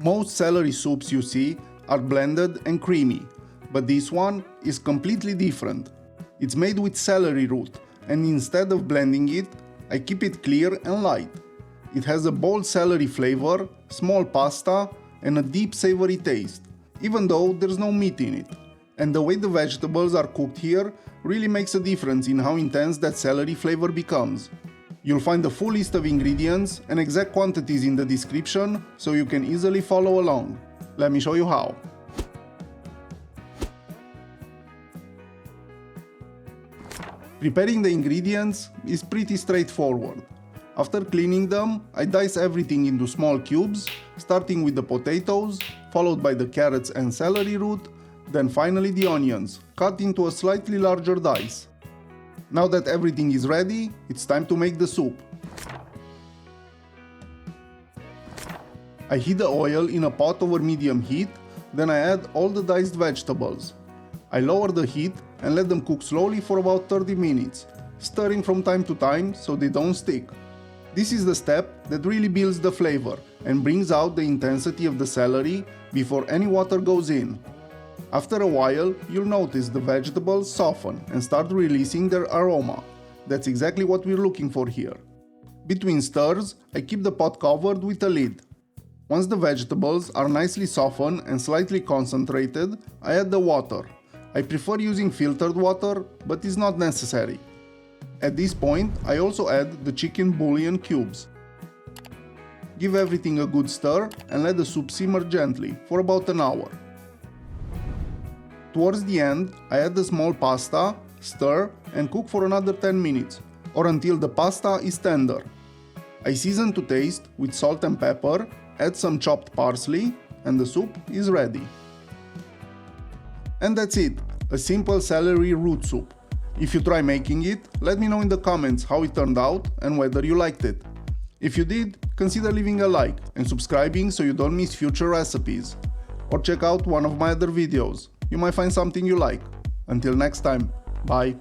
Most celery soups you see are blended and creamy, but this one is completely different. It's made with celery root, and instead of blending it, I keep it clear and light. It has a bold celery flavor, small pasta, and a deep savory taste, even though there's no meat in it. And the way the vegetables are cooked here really makes a difference in how intense that celery flavor becomes. You'll find the full list of ingredients and exact quantities in the description so you can easily follow along. Let me show you how. Preparing the ingredients is pretty straightforward. After cleaning them, I dice everything into small cubes, starting with the potatoes, followed by the carrots and celery root, then finally the onions, cut into a slightly larger dice. Now that everything is ready, it's time to make the soup. I heat the oil in a pot over medium heat, then I add all the diced vegetables. I lower the heat and let them cook slowly for about 30 minutes, stirring from time to time so they don't stick. This is the step that really builds the flavor and brings out the intensity of the celery before any water goes in. After a while, you'll notice the vegetables soften and start releasing their aroma. That's exactly what we're looking for here. Between stirs, I keep the pot covered with a lid. Once the vegetables are nicely softened and slightly concentrated, I add the water. I prefer using filtered water, but it's not necessary. At this point, I also add the chicken bouillon cubes. Give everything a good stir and let the soup simmer gently for about an hour. Towards the end, I add the small pasta, stir, and cook for another 10 minutes, or until the pasta is tender. I season to taste with salt and pepper, add some chopped parsley, and the soup is ready. And that's it, a simple celery root soup. If you try making it, let me know in the comments how it turned out and whether you liked it. If you did, consider leaving a like and subscribing so you don't miss future recipes. Or check out one of my other videos. You might find something you like. Until next time, bye.